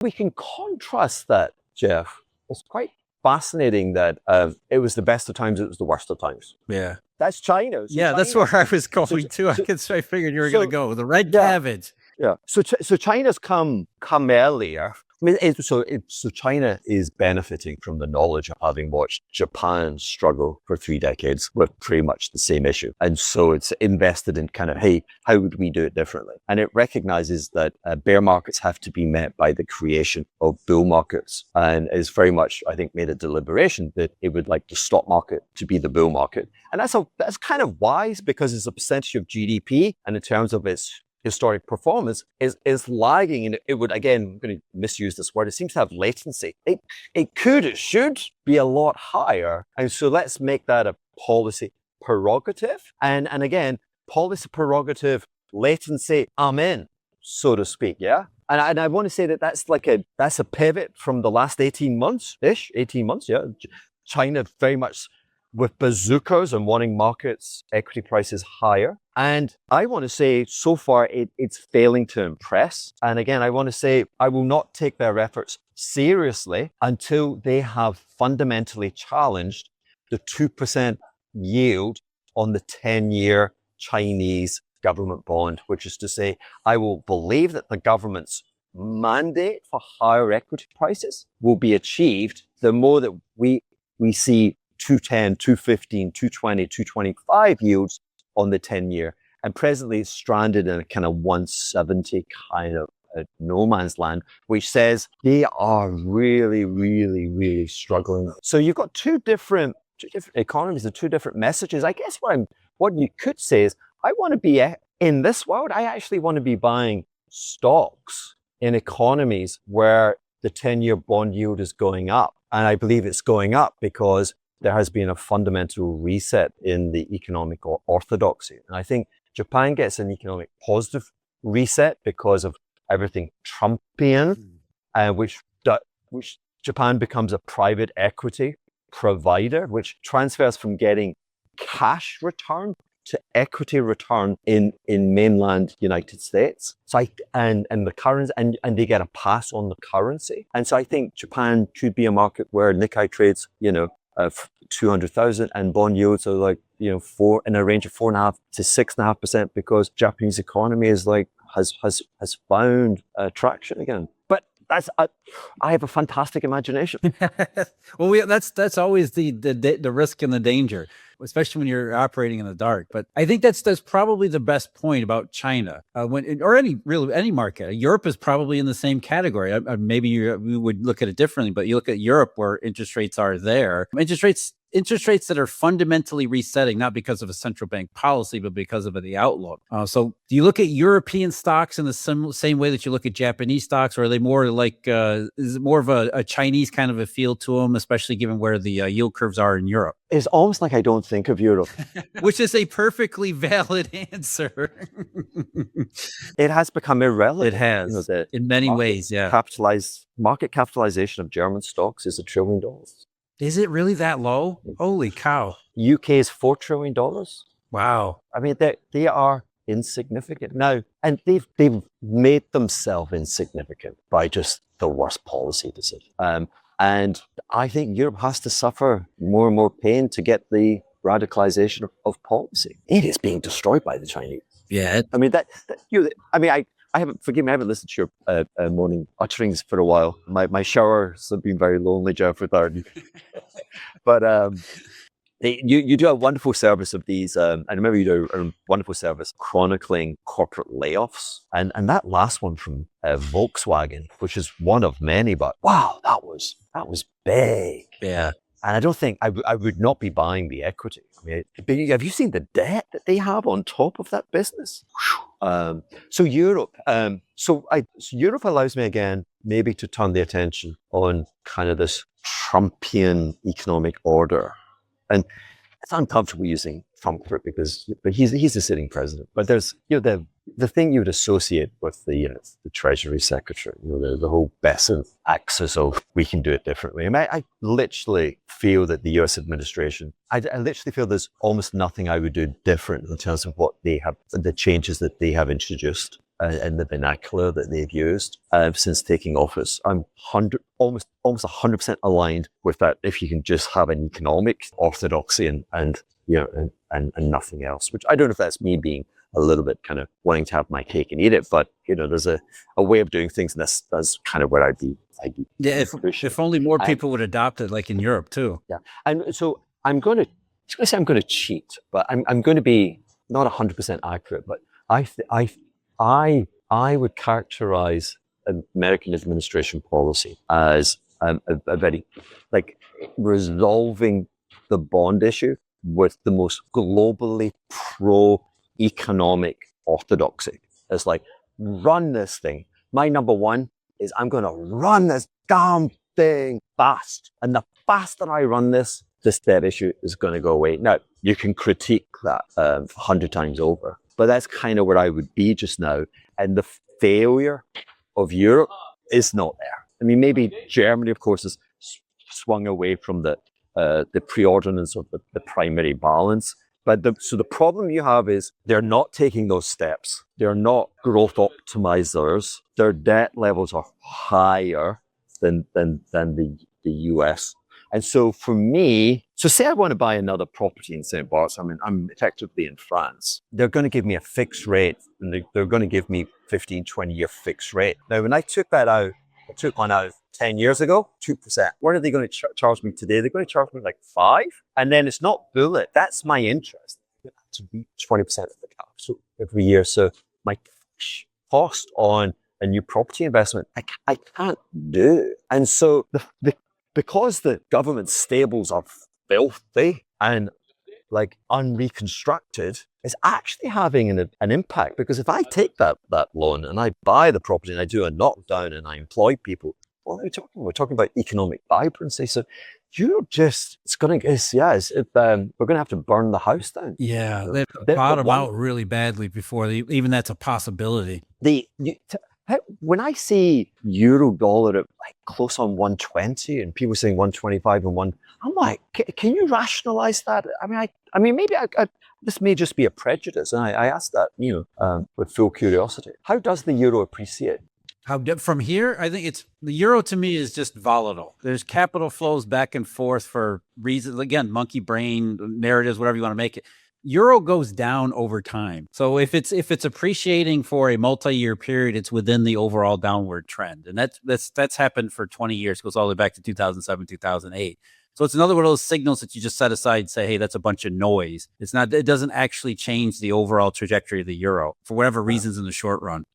We can contrast that, Jeff. It's quite fascinating that it was the best of times, it was the worst of times. Yeah. That's China. So that's where I was going to. I figured you were going to go. The red cabbage. Yeah. So China's come earlier. I mean, so China is benefiting from the knowledge of having watched Japan struggle for 3 decades with pretty much the same issue. And so it's invested in kind of, hey, how would we do it differently? And it recognizes that bear markets have to be met by the creation of bull markets. And is very much, I think, made a deliberation that it would like the stock market to be the bull market. And that's kind of wise, because it's a percentage of GDP, and in terms of its historic performance is lagging, and it would, again, I'm going to misuse this word, it seems to have latency. It should be a lot higher. And so let's make that a policy prerogative. And again, policy prerogative, latency, amen, so to speak, yeah? And I want to say that that's a pivot from the last 18 months, yeah? China very much with bazookas and wanting markets, equity prices higher. And I want to say, so far, it's failing to impress. And again, I want to say, I will not take their efforts seriously until they have fundamentally challenged the 2% yield on the 10-year Chinese government bond, which is to say, I will believe that the government's mandate for higher equity prices will be achieved the more that we see 210, 215, 220, 225 yields on the 10-year. And presently it's stranded in a kind of 170 kind of no man's land, which says they are really, really, really struggling. So you've got two different economies and two different messages. I guess what you could say is, I want to be in this world, I actually want to be buying stocks in economies where the 10-year bond yield is going up. And I believe it's going up because there has been a fundamental reset in the economic orthodoxy. And I think Japan gets an economic positive reset because of everything Trumpian, which Japan becomes a private equity provider, which transfers from getting cash return to equity return in mainland United States. So and the currency, and they get a pass on the currency. And so I think Japan could be a market where Nikkei trades, 200,000, and bond yields are like, in a range of 4.5% to 6.5%, because Japanese economy is has found traction again. But I have a fantastic imagination. Well, that's always the risk and the danger, especially when you're operating in the dark. But I think that's probably the best point about China, any market. Europe is probably in the same category. Maybe we would look at it differently, but you look at Europe, where interest rates are there. Interest rates that are fundamentally resetting, not because of a central bank policy, but because of the outlook. So do you look at European stocks in the same way that you look at Japanese stocks, or are they more like, is it more of a Chinese kind of a feel to them, especially given where the yield curves are in Europe? It's almost like I don't think of Europe. Which is a perfectly valid answer. It has become irrelevant. It has, in many ways, yeah. Market capitalization of German stocks is $1 trillion. Is it really that low? Holy cow. UK is $4 trillion. Wow. I mean, they are insignificant now, and they've made themselves insignificant by just the worst policy decision. And I think Europe has to suffer more and more pain to get the radicalization of policy. It is being destroyed by the Chinese. Yeah. I mean, I haven't listened to your morning utterings for a while. My showers have been very lonely, Jeff, without you. But you do a wonderful service of these. I remember you do a wonderful service chronicling corporate layoffs, and that last one from Volkswagen, which is one of many. But wow, that was big. Yeah. And I don't think I would not be buying the equity. I mean, have you seen the debt that they have on top of that business? So Europe, Europe allows me again maybe to turn the attention on kind of this Trumpian economic order, and it's uncomfortable using Trump for it but he's the sitting president. But there's the thing you would associate with the Treasury Secretary, the whole Besant axis of we can do it differently. I mean, I literally feel that the U.S. administration, I literally feel there's almost nothing I would do different in terms of what they have, the changes that they have introduced. and the vernacular that they've used since taking office. I'm almost 100% aligned with that. If you can just have an economic orthodoxy and nothing else, which I don't know if that's me being a little bit kind of wanting to have my cake and eat it, but there's a way of doing things, and that's kind of where I'd be. Yeah, if only more people would adopt it, like in Europe too. Yeah, and so I'm going to say I'm going to cheat, but I'm going to be not 100% accurate. But I would characterize American administration policy as a very resolving the bond issue with the most globally pro-economic orthodoxy. It's like, run this thing. My number one is I'm going to run this damn thing fast. And the faster I run this debt issue is going to go away. Now, you can critique that 100 times over, but that's kind of where I would be just now. And the failure of Europe is not there. I mean, maybe Germany, of course, has swung away from the preordinance of the primary balance. But so the problem you have is they're not taking those steps. They're not growth optimizers. Their debt levels are higher than the US. And so for me, so say I want to buy another property in St. Bart's. I mean, I'm effectively in France. They're going to give me a fixed rate, and they're going to give me 15, 20-year fixed rate. Now, when I took that out, I took one out 10 years ago, 2%. What are they going to charge me today? They're going to charge me like 5%. And then it's not bullet. That's my interest. To be 20% of the capital every year. So my cost on a new property investment, I can't do. And so because the government stables are filthy and unreconstructed, it's actually having an impact. Because if I take that loan and I buy the property and I do a knockdown and I employ people, what are we talking about? We're talking about economic vibrancy. So we're going to have to burn the house down. Yeah, they bottom out really badly before even that's a possibility. When I see euro dollar at close on 120 and people saying 125 and I'm like, can you rationalize that? I mean, maybe this may just be a prejudice, and I ask that with full curiosity. How does the euro appreciate? From here, I think the euro to me is just volatile. There's capital flows back and forth for reasons, again, monkey brain narratives, whatever you want to make it. Euro goes down over time. So if it's appreciating for a multi-year period, it's within the overall downward trend. And that's happened for 20 years, goes all the way back to 2007, 2008. So it's another one of those signals that you just set aside and say, hey, that's a bunch of noise. It doesn't actually change the overall trajectory of the euro for whatever reasons in the short run.